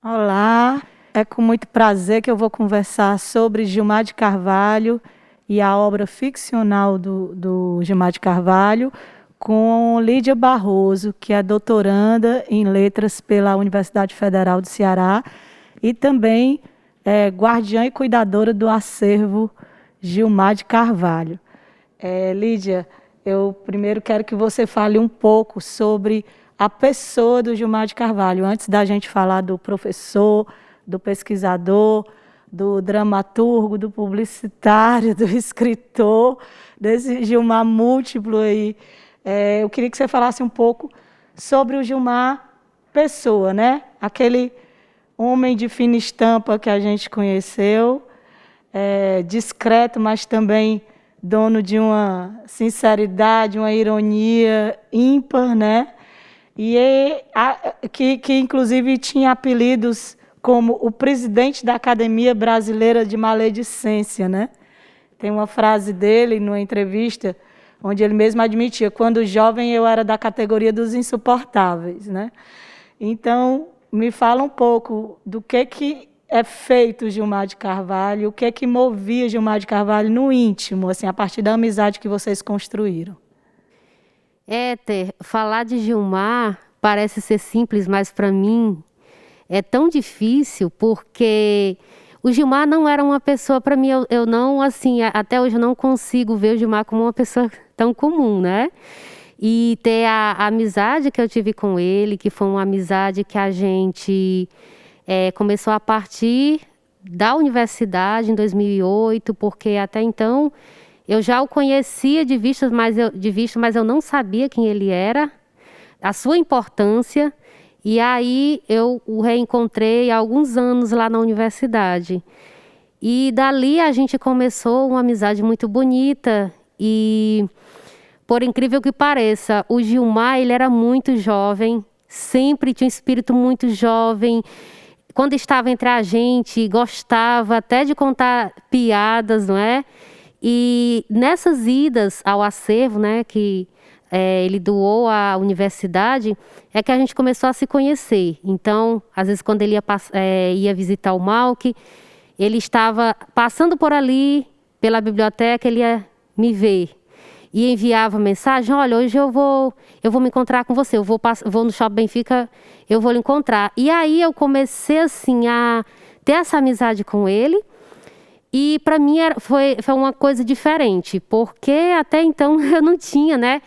Olá, é com muito prazer que eu vou conversar sobre Gilmar de Carvalho e a obra ficcional do Gilmar de Carvalho com Lídia Barroso, que é doutoranda em letras pela Universidade Federal do Ceará e também é guardiã e cuidadora do acervo Gilmar de Carvalho. Lídia, eu primeiro quero que você fale um pouco sobre a pessoa do Gilmar de Carvalho, antes da gente falar do professor, do pesquisador, do dramaturgo, do publicitário, do escritor, desse Gilmar múltiplo aí. Eu queria que você falasse um pouco sobre o Gilmar pessoa, né? Aquele homem de fina estampa que a gente conheceu, discreto, mas também dono de uma sinceridade, uma ironia ímpar, né? Que inclusive tinha apelidos como o presidente da Academia Brasileira de Maledicência, né? Tem uma frase dele numa entrevista onde ele mesmo admitia: quando jovem eu era da categoria dos insuportáveis, né? Então, me fala um pouco do que é feito Gilmar de Carvalho, o que movia Gilmar de Carvalho no íntimo, assim, a partir da amizade que vocês construíram. Éter, falar de Gilmar parece ser simples, mas para mim é tão difícil, porque o Gilmar não era uma pessoa, para mim, eu não, assim, até hoje eu não consigo ver o Gilmar como uma pessoa tão comum, né? E ter a amizade que eu tive com ele, que foi uma amizade que a gente começou a partir da universidade em 2008, porque até então eu já o conhecia de vista, mas eu não sabia quem ele era, a sua importância. E aí eu o reencontrei há alguns anos lá na universidade. E dali a gente começou uma amizade muito bonita. E, por incrível que pareça, o Gilmar, ele era muito jovem, sempre tinha um espírito muito jovem. Quando estava entre a gente, gostava até de contar piadas, não é? E nessas idas ao acervo, né, que ele doou à universidade, é que a gente começou a se conhecer. Então, às vezes, quando ele ia visitar o Malc, ele estava passando por ali, pela biblioteca, ele ia me ver. E enviava mensagem: olha, hoje eu vou me encontrar com você, eu vou no Shopping Benfica, eu vou lhe encontrar. E aí eu comecei assim a ter essa amizade com ele. E para mim foi uma coisa diferente, porque até então eu não tinha, né,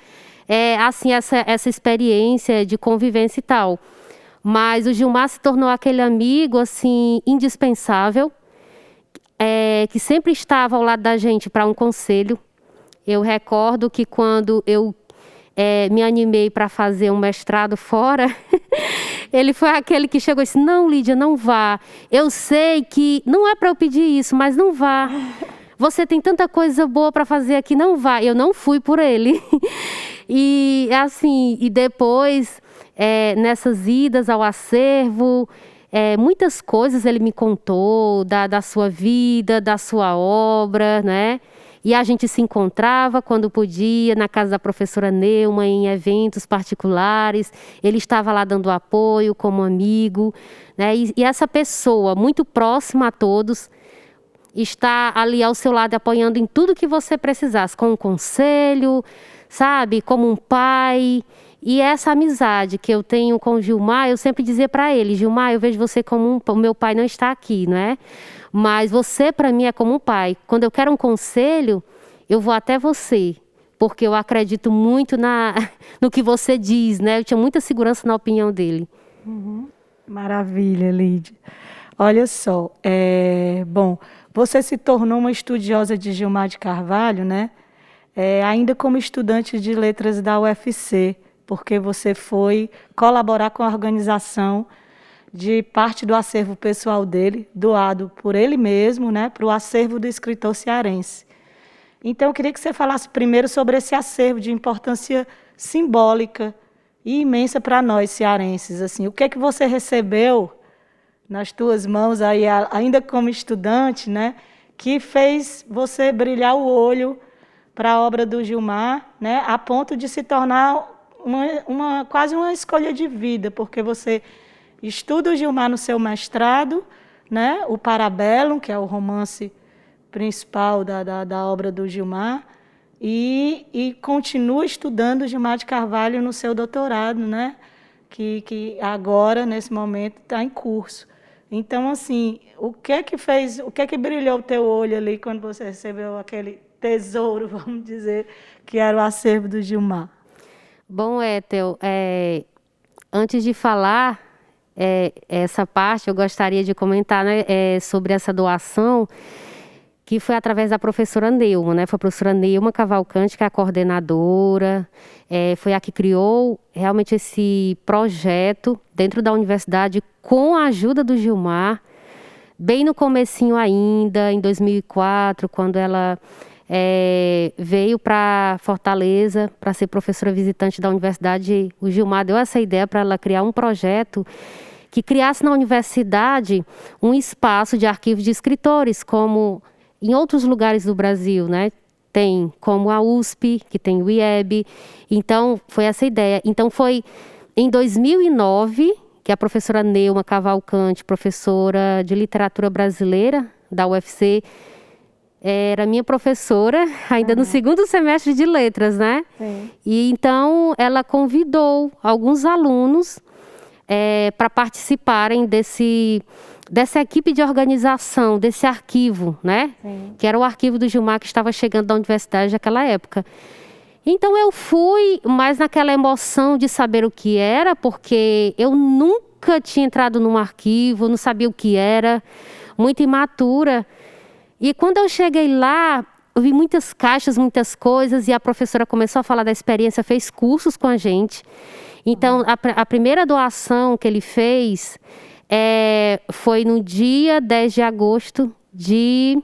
assim, essa experiência de convivência e tal. Mas o Gilmar se tornou aquele amigo assim indispensável, que sempre estava ao lado da gente para um conselho. Eu recordo que quando eu me animei para fazer um mestrado fora, ele foi aquele que chegou e disse: não, Lídia, não vá. Eu sei que não é para eu pedir isso, mas não vá. Você tem tanta coisa boa para fazer aqui, não vá. Eu não fui por ele. E assim, e depois, nessas idas ao acervo, muitas coisas ele me contou da sua vida, da sua obra, né? E a gente se encontrava quando podia, na casa da professora Neuma, em eventos particulares. Ele estava lá dando apoio como amigo, né? E essa pessoa, muito próxima a todos, está ali ao seu lado, apoiando em tudo que você precisasse, com um conselho, sabe? Como um pai. E essa amizade que eu tenho com o Gilmar, eu sempre dizia para ele: Gilmar, eu vejo você como o meu pai não está aqui, não é? Mas você para mim é como um pai. Quando eu quero um conselho, eu vou até você, porque eu acredito muito no que você diz, né? Eu tinha muita segurança na opinião dele. Uhum. Maravilha, Lídia. Olha só, bom, você se tornou uma estudiosa de Gilmar de Carvalho, né? Ainda como estudante de letras da UFC, porque você foi colaborar com a organização de parte do acervo pessoal dele, doado por ele mesmo, né, para o acervo do escritor cearense. Então, eu queria que você falasse primeiro sobre esse acervo de importância simbólica e imensa para nós cearenses. Assim, o que é que você recebeu nas tuas mãos, aí, ainda como estudante, né, que fez você brilhar o olho para a obra do Gilmar, né, a ponto de se tornar quase uma escolha de vida, porque você estuda o Gilmar no seu mestrado, né? O Parabellum, que é o romance principal da obra do Gilmar, e continua estudando o Gilmar de Carvalho no seu doutorado, né? Que agora, nesse momento, está em curso. Então, assim, o que é que brilhou o teu olho ali quando você recebeu aquele tesouro, vamos dizer, que era o acervo do Gilmar? Bom, Ethel, antes de falar essa parte, eu gostaria de comentar, né, sobre essa doação, que foi através da professora Neuma, né? Foi a professora Neuma Cavalcante, que é a coordenadora, foi a que criou realmente esse projeto dentro da universidade com a ajuda do Gilmar, bem no comecinho ainda, em 2004, quando ela veio para Fortaleza para ser professora visitante da universidade. O Gilmar deu essa ideia para ela criar um projeto que criasse na universidade um espaço de arquivo de escritores, como em outros lugares do Brasil, né? Tem como a USP, que tem o IEB. Então, foi essa ideia. Então, foi em 2009 que a professora Neuma Cavalcante, professora de literatura brasileira da UFC, era minha professora, ainda no segundo semestre de letras, né? Sim. E então, ela convidou alguns alunos para participarem dessa equipe de organização, desse arquivo, né? Sim. Que era o arquivo do Gilmar, que estava chegando da universidade naquela época. Então eu fui mais naquela emoção de saber o que era, porque eu nunca tinha entrado num arquivo, não sabia o que era, muito imatura. E quando eu cheguei lá, eu vi muitas caixas, muitas coisas, e a professora começou a falar da experiência, fez cursos com a gente. Então, a primeira doação que ele fez foi no dia 10 de agosto de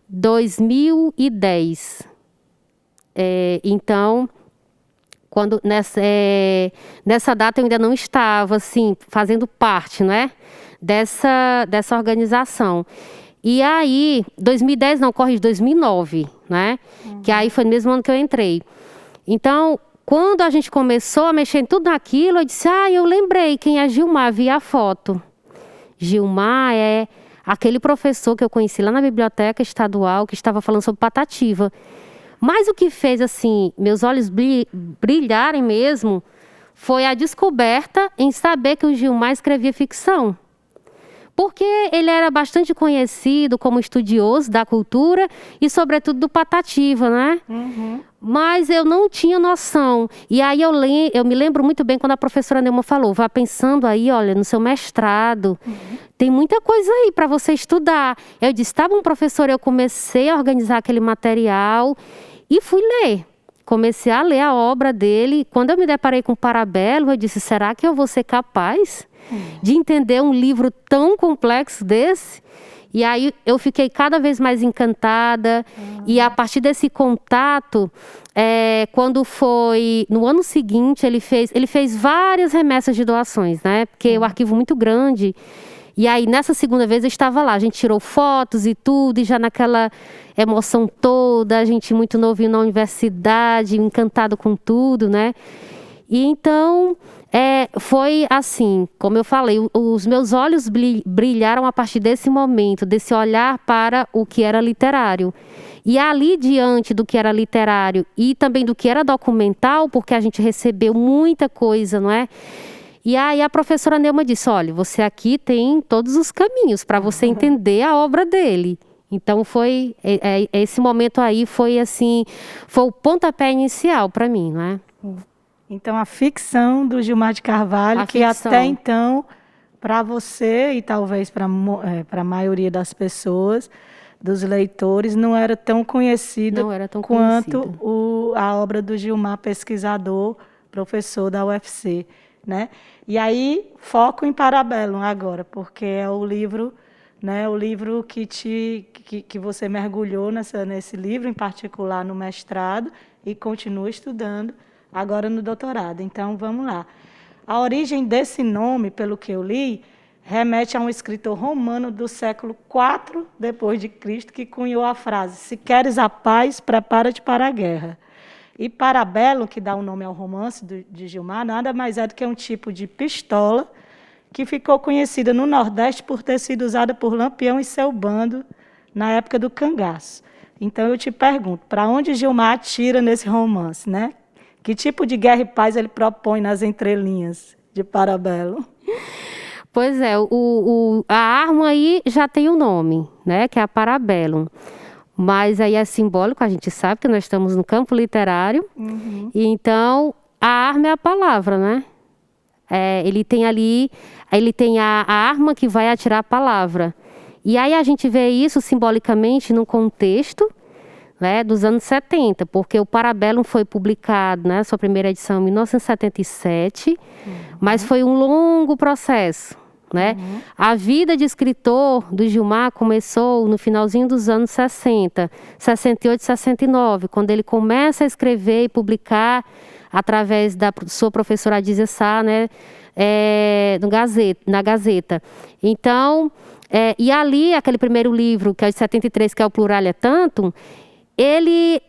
2010. Então, quando nessa data eu ainda não estava assim, fazendo parte, né, dessa organização. E aí, 2010 não, corre de 2009, né? Que aí foi no mesmo ano que eu entrei. Então, quando a gente começou a mexer em tudo aquilo, eu disse, eu lembrei quem é Gilmar, vi a foto. Gilmar é aquele professor que eu conheci lá na biblioteca estadual, que estava falando sobre Patativa. Mas o que fez, assim, meus olhos brilharem mesmo, foi a descoberta em saber que o Gilmar escrevia ficção. Porque ele era bastante conhecido como estudioso da cultura e, sobretudo, do Patativa, né? Uhum. Mas eu não tinha noção. E aí eu me lembro muito bem quando a professora Neuma falou, vá pensando aí, olha, no seu mestrado, tem muita coisa aí para você estudar. Eu disse, tá bom, professor, eu comecei a organizar aquele material e fui ler. Comecei a ler a obra dele. Quando eu me deparei com o Parabellum, eu disse, será que eu vou ser capaz de entender um livro tão complexo desse? E aí eu fiquei cada vez mais encantada. E a partir desse contato, quando foi no ano seguinte, ele fez várias remessas de doações, né? Porque o arquivo é muito grande. E aí nessa segunda vez eu estava lá, a gente tirou fotos e tudo, e já naquela emoção toda, a gente muito novinho na universidade, encantado com tudo, né? E então foi assim, como eu falei, os meus olhos brilharam a partir desse momento, desse olhar para o que era literário. E ali diante do que era literário e também do que era documental, porque a gente recebeu muita coisa, não é? E aí a professora Neuma disse, olha, você aqui tem todos os caminhos para você entender a obra dele. Então foi esse momento aí foi assim, foi o pontapé inicial para mim, não é? Então a ficção do Gilmar de Carvalho, que até então, para você e talvez para a maioria das pessoas, dos leitores, não era tão conhecida quanto a obra do Gilmar, pesquisador, professor da UFC, né? E aí, foco em Parabellum agora, porque é o livro, né, o livro que você mergulhou nesse livro, em particular no mestrado, e continua estudando agora no doutorado. Então, vamos lá. A origem desse nome, pelo que eu li, remete a um escritor romano do século IV depois de Cristo, que cunhou a frase, se queres a paz, prepara-te para a guerra. E Parabellum, que dá o nome ao romance de Gilmar, nada mais é do que um tipo de pistola que ficou conhecida no Nordeste por ter sido usada por Lampião e seu bando na época do cangaço. Então eu te pergunto, para onde Gilmar atira nesse romance, né? Que tipo de guerra e paz ele propõe nas entrelinhas de Parabellum? Pois é, a arma aí já tem o nome, né? Que é a Parabellum. Mas aí é simbólico, a gente sabe que nós estamos no campo literário. E então, a arma é a palavra, né? Ele tem ali, ele tem a arma que vai atirar a palavra. E aí a gente vê isso simbolicamente no contexto, né, dos anos 70, porque o Parabellum foi publicado, né, sua primeira edição em 1977, mas foi um longo processo, né? A vida de escritor do Gilmar começou no finalzinho dos anos 60, 68, 69, quando ele começa a escrever e publicar através da sua professora Adísia Sá, né, na Gazeta. Então, e ali, aquele primeiro livro, que é de 73, que é o Plural é Tanto, ele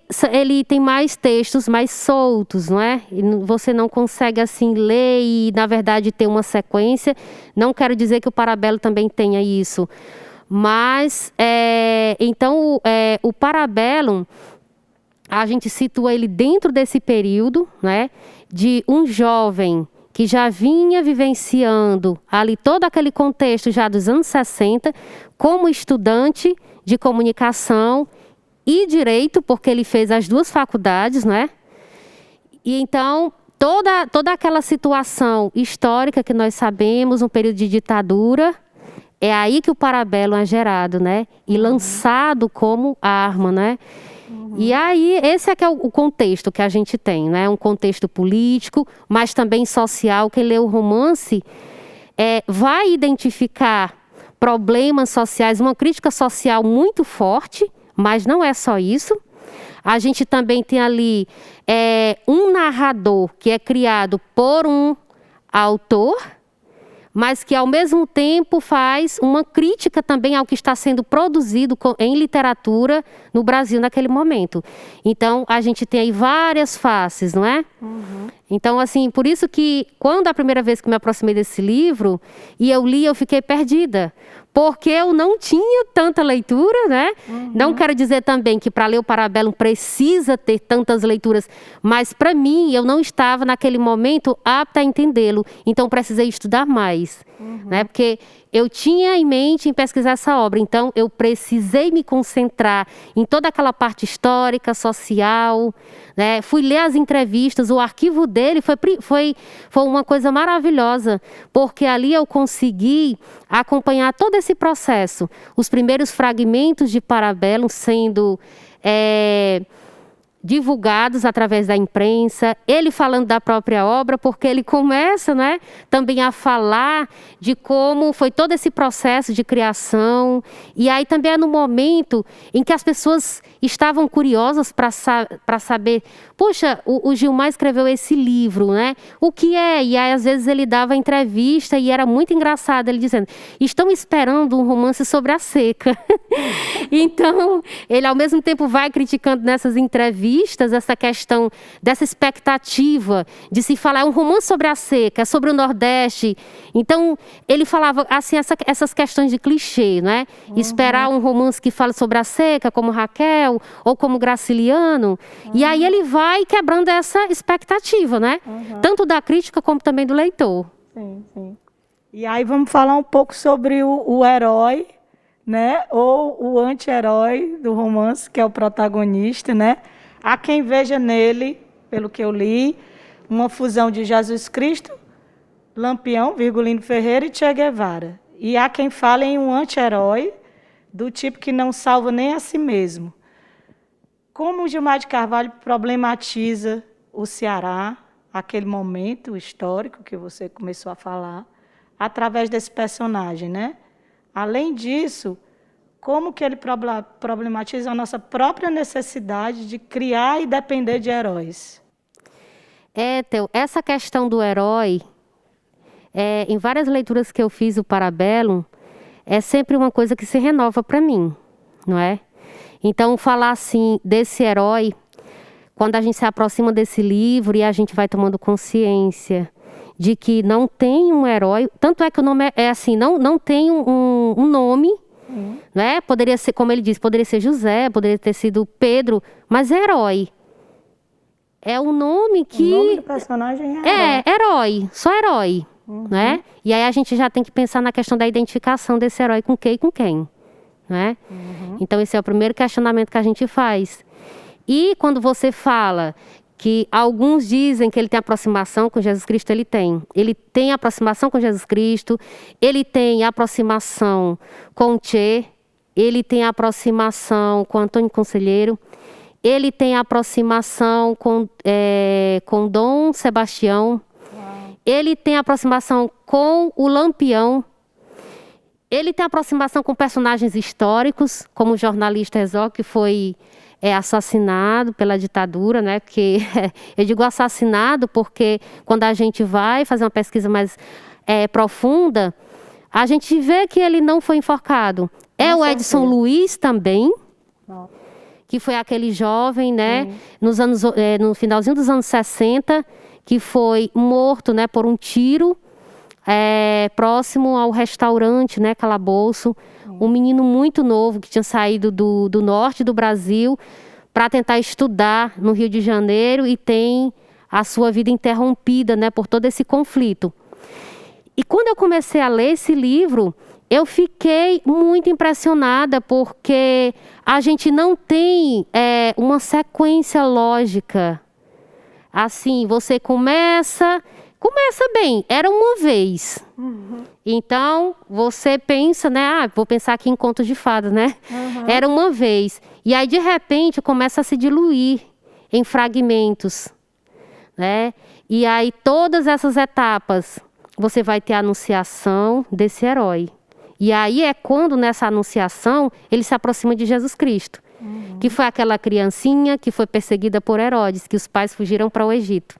tem mais textos mais soltos, não é? E você não consegue assim ler e, na verdade, ter uma sequência. Não quero dizer que o Parabellum também tenha isso. Mas, então, o Parabellum, a gente situa ele dentro desse período, né, de um jovem que já vinha vivenciando ali todo aquele contexto já dos anos 60, como estudante de comunicação e direito, porque ele fez as duas faculdades, né? E então, toda aquela situação histórica que nós sabemos, um período de ditadura, é aí que o Parabellum é gerado, né? E lançado como arma, né? E aí, esse é que é o contexto que a gente tem, né? Um contexto político, mas também social. Quem lê o romance vai identificar problemas sociais, uma crítica social muito forte, mas não é só isso. A gente também tem ali um narrador que é criado por um autor, mas que ao mesmo tempo faz uma crítica também ao que está sendo produzido em literatura no Brasil naquele momento. Então, a gente tem aí várias faces, não é? Então, assim, por isso que quando a primeira vez que me aproximei desse livro, e eu li, eu fiquei perdida. Porque eu não tinha tanta leitura, né? Não quero dizer também que para ler o Parabellum precisa ter tantas leituras, mas para mim, eu não estava naquele momento apta a entendê-lo. Então, precisei estudar mais, né? Porque eu tinha em mente em pesquisar essa obra, então eu precisei me concentrar em toda aquela parte histórica, social, né? Fui ler as entrevistas, o arquivo dele foi uma coisa maravilhosa, porque ali eu consegui acompanhar todo esse processo, os primeiros fragmentos de Parabellum sendo divulgados através da imprensa, ele falando da própria obra, porque ele começa, né, também a falar de como foi todo esse processo de criação, e aí também é no momento em que as pessoas estavam curiosas para saber, poxa, o Gilmar escreveu esse livro, né, o que é? E aí às vezes ele dava entrevista e era muito engraçado, ele dizendo, estão esperando um romance sobre a seca. Então, ele ao mesmo tempo vai criticando nessas entrevistas essa questão dessa expectativa de se falar, é um romance sobre a seca, é sobre o Nordeste. Então, ele falava assim, essas questões de clichê, né? Esperar um romance que fale sobre a seca, como Raquel, ou como Graciliano. E aí ele vai quebrando essa expectativa, né? Tanto da crítica como também do leitor. Sim, sim. E aí vamos falar um pouco sobre o herói, né? Ou o anti-herói do romance, que é o protagonista, né? Há quem veja nele, pelo que eu li, uma fusão de Jesus Cristo, Lampião, Virgulino Ferreira e Che Guevara. E há quem fale em um anti-herói do tipo que não salva nem a si mesmo. Como o Gilmar de Carvalho problematiza o Ceará, aquele momento histórico que você começou a falar, através desse personagem, né? Além disso, como que ele problematiza a nossa própria necessidade de criar e depender de heróis? Theo, essa questão do herói, em várias leituras que eu fiz o Parabellum, é sempre uma coisa que se renova para mim, não é? Então, falar assim desse herói, quando a gente se aproxima desse livro e a gente vai tomando consciência de que não tem um herói, tanto é que o nome é assim, não tem um nome, né? Poderia ser, como ele diz, poderia ser José, poderia ter sido Pedro, mas é herói. É um nome que... O nome do personagem é herói. Herói, só herói, né? E aí a gente já tem que pensar na questão da identificação desse herói com quem e com quem, né? Então esse é o primeiro questionamento que a gente faz. E quando você fala que alguns dizem que ele tem aproximação com Jesus Cristo, ele tem. Ele tem aproximação com Jesus Cristo, ele tem aproximação com Tchê, ele tem aproximação com Antônio Conselheiro, ele tem aproximação com Dom Sebastião, ele tem aproximação com o Lampião, ele tem aproximação com personagens históricos, como o jornalista Herzog, que foi assassinado pela ditadura, né? Porque eu digo assassinado porque quando a gente vai fazer uma pesquisa mais profunda, a gente vê que ele não foi enforcado. O Edson Luiz também, que foi aquele jovem, né? No finalzinho dos anos 60, que foi morto, né? Por um tiro próximo ao restaurante, né? Calabouço. Um menino muito novo que tinha saído do norte do Brasil para tentar estudar no Rio de Janeiro e tem a sua vida interrompida, né, por todo esse conflito. E quando eu comecei a ler esse livro, eu fiquei muito impressionada porque a gente não tem uma sequência lógica. Assim, você começa bem, era uma vez. Então, você pensa, né? Vou pensar aqui em contos de fadas, né? Era uma vez. E aí, de repente, começa a se diluir em fragmentos, né? E aí, todas essas etapas, você vai ter a anunciação desse herói. E aí é quando, nessa anunciação, ele se aproxima de Jesus Cristo. Que foi aquela criancinha que foi perseguida por Herodes, que os pais fugiram para o Egito.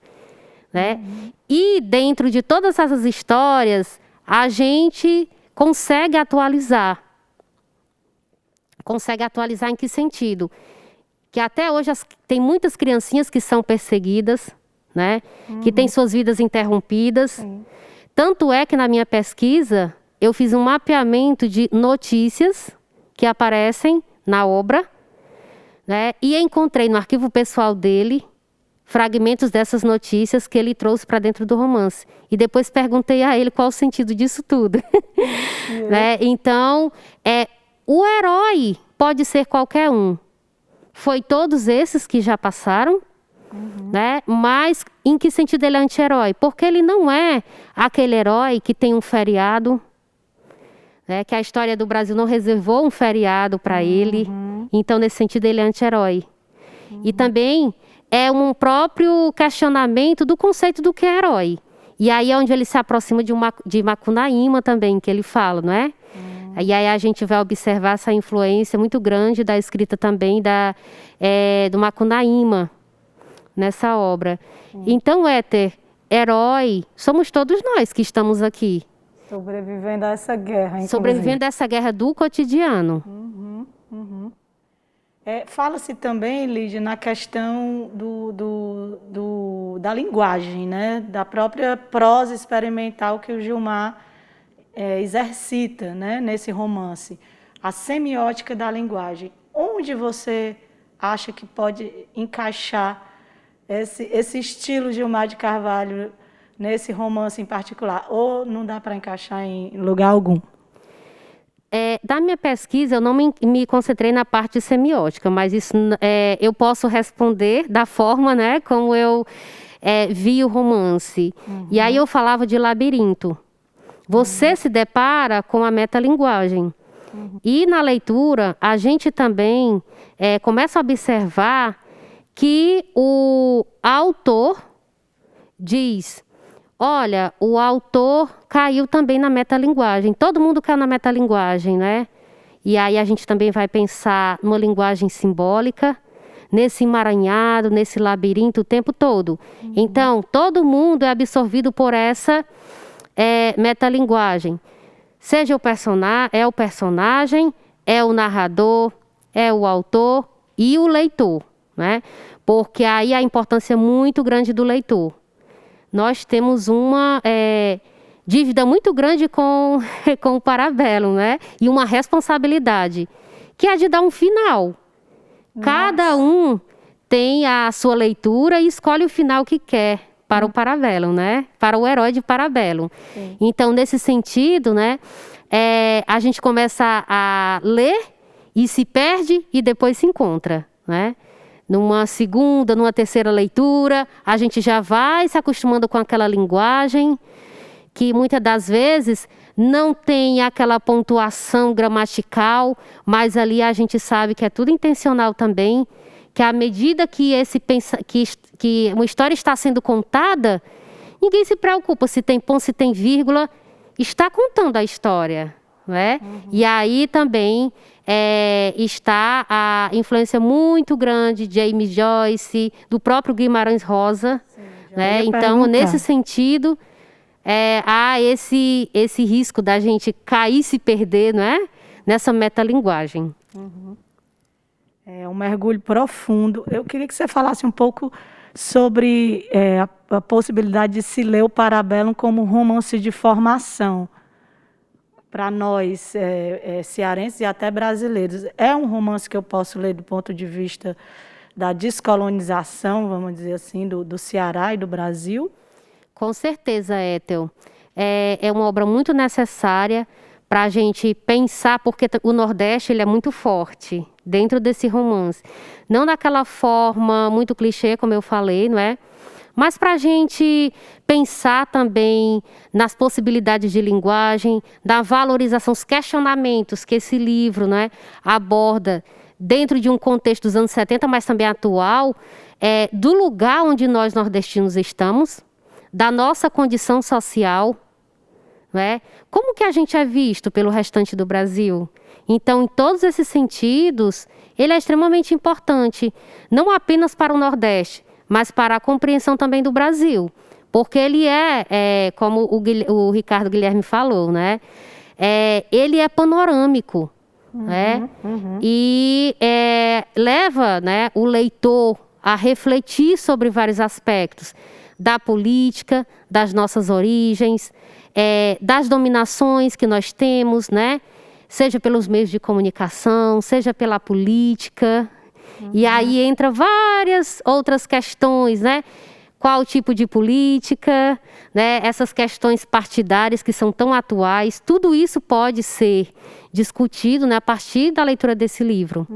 Né? E dentro de todas essas histórias, a gente consegue atualizar. Consegue atualizar em que sentido? Que até hoje tem muitas criancinhas que são perseguidas, né? Que têm suas vidas interrompidas. Tanto é que na minha pesquisa, eu fiz um mapeamento de notícias que aparecem na obra, né? E encontrei no arquivo pessoal dele fragmentos dessas notícias que ele trouxe para dentro do romance. E depois perguntei a ele qual o sentido disso tudo. Né? Então, o herói pode ser qualquer um. Foi todos esses que já passaram, né? Mas em que sentido ele é anti-herói? Porque ele não é aquele herói que tem um feriado, né? Que a história do Brasil não reservou um feriado para ele. Então, nesse sentido, ele é anti-herói. E também é um próprio questionamento do conceito do que é herói. E aí é onde ele se aproxima de Macunaíma também, que ele fala, não é? E aí a gente vai observar essa influência muito grande da escrita também do Macunaíma nessa obra. Então, Éter, herói, somos todos nós que estamos aqui. Sobrevivendo a essa guerra, inclusive. Sobrevivendo a essa guerra do cotidiano. Fala-se também, Lídia, na questão da linguagem, né? Da própria prosa experimental que o Gilmar exercita, né? Nesse romance. A semiótica da linguagem. Onde você acha que pode encaixar esse estilo Gilmar de Carvalho nesse romance em particular? Ou não dá para encaixar em lugar algum? Da minha pesquisa, eu não me concentrei na parte semiótica, mas isso eu posso responder da forma, né, como eu vi o romance. E aí eu falava de labirinto. Você se depara com a metalinguagem. E na leitura, a gente também começa a observar que o autor diz... Olha, o autor caiu também na metalinguagem. Todo mundo cai na metalinguagem, né? E aí a gente também vai pensar numa linguagem simbólica, nesse emaranhado, nesse labirinto o tempo todo. Então, todo mundo é absorvido por essa metalinguagem. Seja o personagem, é o narrador, é o autor e o leitor, né? Porque aí a importância muito grande do leitor. nós temos uma dívida muito grande com, com o Parabellum, né? E uma responsabilidade, que é de dar um final. Cada um tem a sua leitura e escolhe o final que quer para o Parabellum, né? Para o herói de Parabellum. Sim. Então, nesse sentido, né? A gente começa a ler e se perde e depois se encontra, né? Numa segunda, numa terceira leitura, a gente já vai se acostumando com aquela linguagem que muitas das vezes não tem aquela pontuação gramatical, mas ali a gente sabe que é tudo intencional também, que à medida que que uma história está sendo contada, ninguém se preocupa se tem ponto, se tem vírgula, está contando a história, né? E aí também está a influência muito grande de James Joyce, do próprio Guimarães Rosa, né? Então, nesse sentido, há esse risco da gente cair e se perder, não é? Nessa metalinguagem. É um mergulho profundo. Eu queria que você falasse um pouco sobre a possibilidade de se ler o Parabellum como um romance de formação. Para nós, cearenses e até brasileiros. É um romance que eu posso ler do ponto de vista da descolonização, vamos dizer assim, do Ceará e do Brasil? Com certeza, Ethel. É uma obra muito necessária para a gente pensar, porque o Nordeste ele é muito forte dentro desse romance. Não daquela forma muito clichê, como eu falei, não é? Mas para a gente pensar também nas possibilidades de linguagem, da valorização, os questionamentos que esse livro, né, aborda dentro de um contexto dos anos 70, mas também atual, do lugar onde nós nordestinos estamos, da nossa condição social, né? Como que a gente é visto pelo restante do Brasil? Então, em todos esses sentidos, ele é extremamente importante, não apenas para o Nordeste, mas para a compreensão também do Brasil. Porque ele como o Ricardo Guilherme falou, né? Ele é panorâmico, né? E leva, né, o leitor a refletir sobre vários aspectos da política, das nossas origens, das dominações que nós temos, né? Seja pelos meios de comunicação, seja pela política. E aí entra várias outras questões, né? Qual tipo de política, né? Essas questões partidárias que são tão atuais, tudo isso pode ser discutido, né, a partir da leitura desse livro.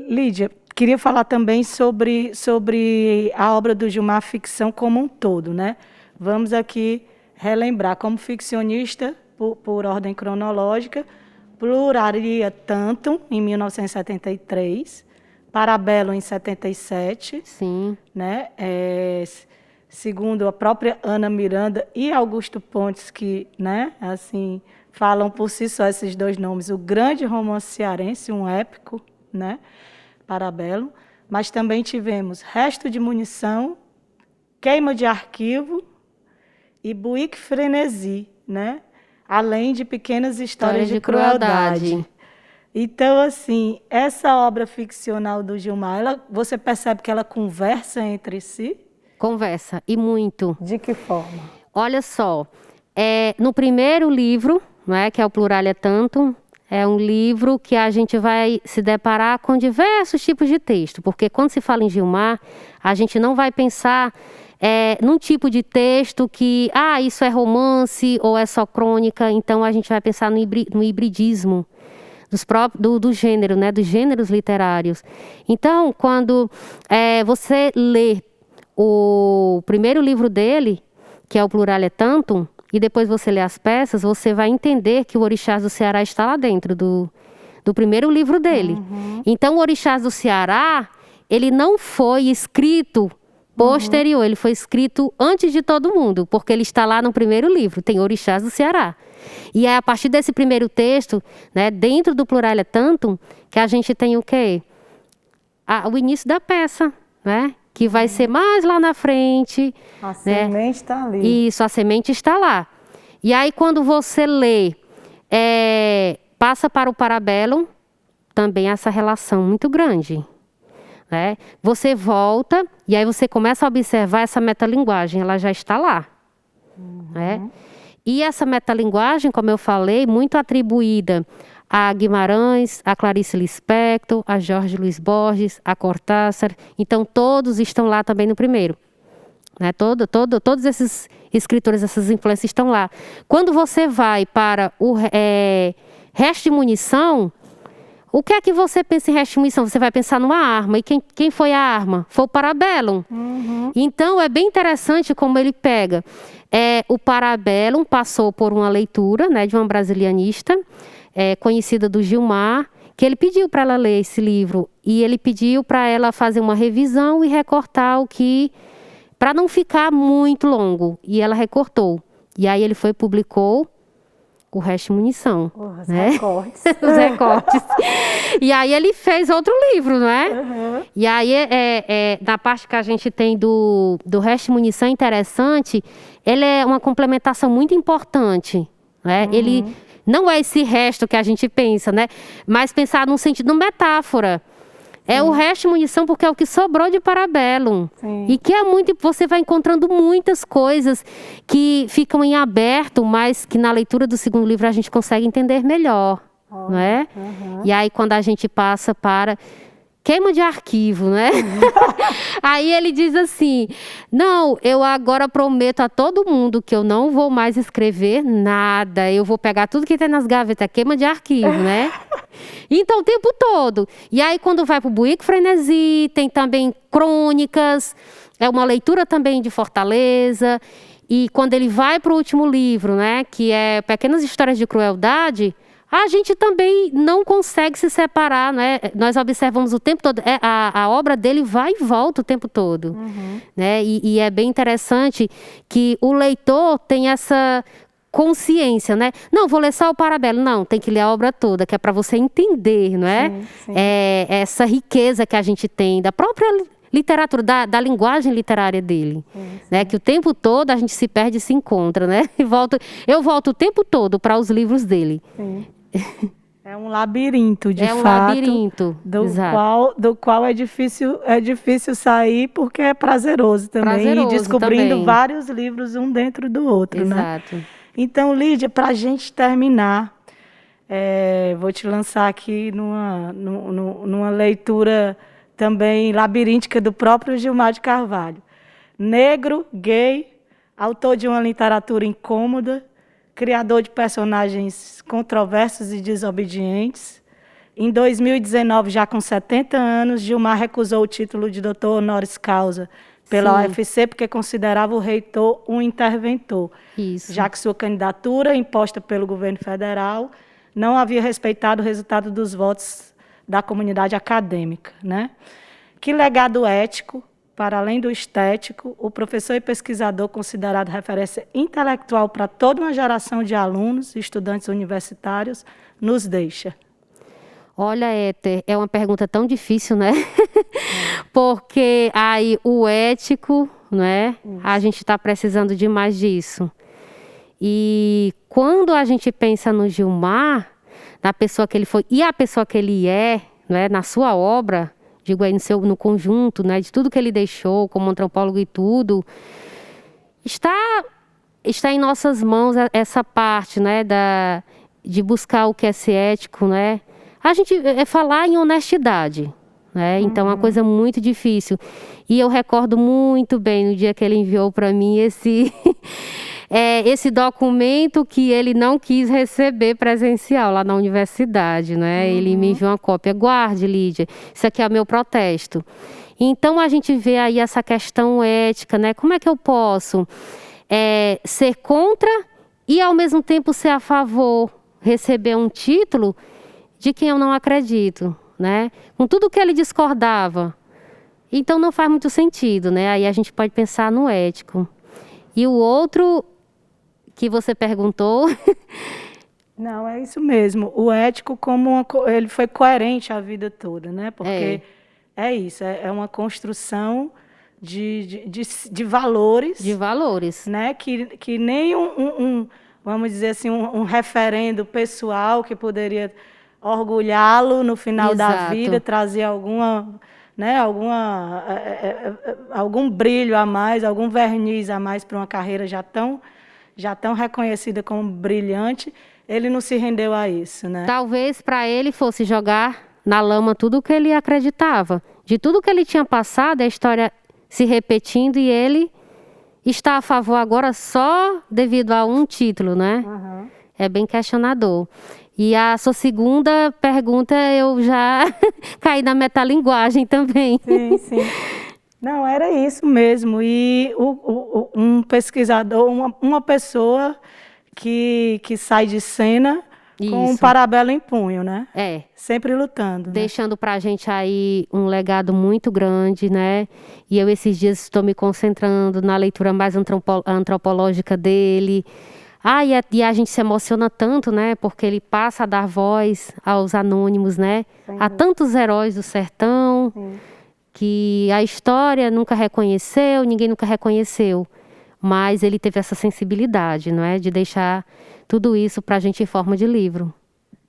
Lídia, queria falar também sobre a obra do Gilmar Ficção como um todo, né? Vamos aqui relembrar, como ficcionista, por ordem cronológica, Pluralia Tantum, em 1973, Parabellum, em 77. Sim. Né? Segundo a própria Ana Miranda e Augusto Pontes, que, né, assim, falam por si só esses dois nomes, o grande romance cearense, um épico, né, Parabellum, mas também tivemos Resto de Munição, Queima de Arquivo e Buíque Frenesi, né? Além de Pequenas Histórias de Crueldade. Então, assim, essa obra ficcional do Gilmar, você percebe que ela conversa entre si? Conversa, e muito. De que forma? Olha só, no primeiro livro, né, que é o Pluralia Tantum, é um livro que a gente vai se deparar com diversos tipos de texto, porque quando se fala em Gilmar, a gente não vai pensar num tipo de texto que, isso é romance ou é só crônica, então a gente vai pensar no hibridismo do gênero, né, dos gêneros literários. Então, quando você lê o primeiro livro dele, que é o Pluralia Tantum, e depois você lê as peças, você vai entender que o Orixás do Ceará está lá dentro do primeiro livro dele. Então, o Orixás do Ceará, ele não foi escrito posterior, ele foi escrito antes de todo mundo, porque ele está lá no primeiro livro, tem Orixás do Ceará. E é a partir desse primeiro texto, né, dentro do Pluralia Tantum, que a gente tem o quê? O início da peça, né? Que vai ser mais lá na frente. A semente está ali. Isso, a semente está lá. E aí, quando você lê, passa para o Parabellum, também essa relação muito grande. né? Você volta e aí você começa a observar essa metalinguagem, ela já está lá, né? E essa metalinguagem, como eu falei, muito atribuída a Guimarães, a Clarice Lispector, a Jorge Luiz Borges, a Cortázar. Então, todos estão lá também no primeiro. Né? Todos esses escritores, essas influências estão lá. Quando você vai para o Resto de Munição, o que é que você pensa em Resto de Munição? Você vai pensar numa arma. E quem foi a arma? Foi o Parabellum. Então, é bem interessante como ele pega. O Parabellum passou por uma leitura, né, de uma brasilianista, conhecida do Gilmar, que ele pediu para ela ler esse livro. E ele pediu para ela fazer uma revisão e recortar o que... para não ficar muito longo. E ela recortou. E aí ele foi e publicou o Resto de Munição. Os né? recortes. Os recortes. E aí ele fez outro livro, né? E aí, na parte que a gente tem do Resto de Munição, interessante, ele é uma complementação muito importante. Né? Ele não é esse resto que a gente pensa, né? Mas pensar num sentido, numa metáfora. É o Resto de Munição porque é o que sobrou de Parabellum. Sim. E que é muito... Você vai encontrando muitas coisas que ficam em aberto, mas que na leitura do segundo livro a gente consegue entender melhor. Não é? E aí quando a gente passa para... queima de arquivo, né? Aí ele diz assim, não, eu agora prometo a todo mundo que eu não vou mais escrever nada. Eu vou pegar tudo que tem nas gavetas, queima de arquivo, né? Então, o tempo todo. E aí, quando vai para o Buíque Frenesi, tem também crônicas, é uma leitura também de Fortaleza. E quando ele vai para o último livro, né, que é Pequenas Histórias de Crueldade, a gente também não consegue se separar, né? Nós observamos o tempo todo, a obra dele vai e volta o tempo todo. Né? E é bem interessante que o leitor tem essa... consciência, né? Não, vou ler só o Parabellum. Não, tem que ler a obra toda, que é para você entender, não é? Sim. Essa riqueza que a gente tem da própria literatura, da linguagem literária dele. Né? Que o tempo todo a gente se perde e se encontra, né? Eu volto o tempo todo para os livros dele. Sim. É um labirinto, de fato. É um labirinto, do qual é difícil sair, porque é prazeroso também. Prazeroso e descobrindo também. vários livros um dentro do outro, né? Exato. Então, Lídia, para a gente terminar, vou te lançar aqui numa leitura também labiríntica do próprio Gilmar de Carvalho. Negro, gay, autor de uma literatura incômoda, criador de personagens controversos e desobedientes. Em 2019, já com 70 anos, Gilmar recusou o título de doutor honoris causa pela UFC, porque considerava o reitor um interventor. Isso. Já que sua candidatura, imposta pelo governo federal, não havia respeitado o resultado dos votos da comunidade acadêmica. Né? Que legado ético, para além do estético, o professor e pesquisador considerado referência intelectual para toda uma geração de alunos e estudantes universitários nos deixa? Olha, Éter, é uma pergunta tão difícil, né? Porque aí o ético, né? A gente está precisando demais disso. E quando a gente pensa no Gilmar, na pessoa que ele foi e a pessoa que ele é, né? Na sua obra, digo aí no conjunto, né? De tudo que ele deixou como antropólogo e tudo, está em nossas mãos essa parte, né? De buscar o que é ser ético, né? A gente falar em honestidade, né? Então é uma coisa muito difícil. E eu recordo muito bem no dia que ele enviou para mim esse documento que ele não quis receber presencial lá na universidade, né? Ele me enviou uma cópia. Guarde, Lídia, isso aqui é o meu protesto. Então a gente vê aí essa questão ética, né? Como é que eu posso ser contra e ao mesmo tempo ser a favor, receber um título de quem eu não acredito, né? Com tudo que ele discordava. Então não faz muito sentido, né? Aí a gente pode pensar no ético. E o outro que você perguntou... Não, é isso mesmo. O ético, ele foi coerente a vida toda, né? Porque é isso, é uma construção de valores. De valores. Né? Que nem vamos dizer assim, um referendo pessoal que poderia orgulhá-lo no final da vida, trazer alguma né, algum brilho a mais, algum verniz a mais para uma carreira já tão reconhecida como brilhante, ele não se rendeu a isso, né? Talvez para ele fosse jogar na lama tudo o que ele acreditava. De tudo que ele tinha passado, a história se repetindo e ele está a favor agora só devido a um título, né? Uhum. É bem questionador. E a sua segunda pergunta, eu já caí na metalinguagem também. Sim, sim. Não, era isso mesmo. E um pesquisador, uma pessoa que sai de cena com um Isso. parabelo em punho, né? É. Sempre lutando, né? Deixando pra gente aí um legado muito grande, né? E eu esses dias estou me concentrando na leitura mais antropológica dele. E a gente se emociona tanto, né? Porque ele passa a dar voz aos anônimos, né? A tantos heróis do sertão, que a história nunca reconheceu, ninguém nunca reconheceu. Mas ele teve essa sensibilidade, não é? De deixar tudo isso pra gente em forma de livro.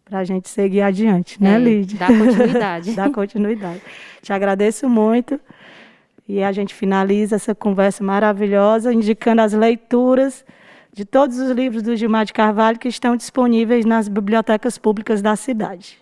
Para a gente seguir adiante, né, Lídia? Dar continuidade. Dar continuidade. Te agradeço muito. E a gente finaliza essa conversa maravilhosa, indicando as leituras de todos os livros do Gilmar de Carvalho que estão disponíveis nas bibliotecas públicas da cidade.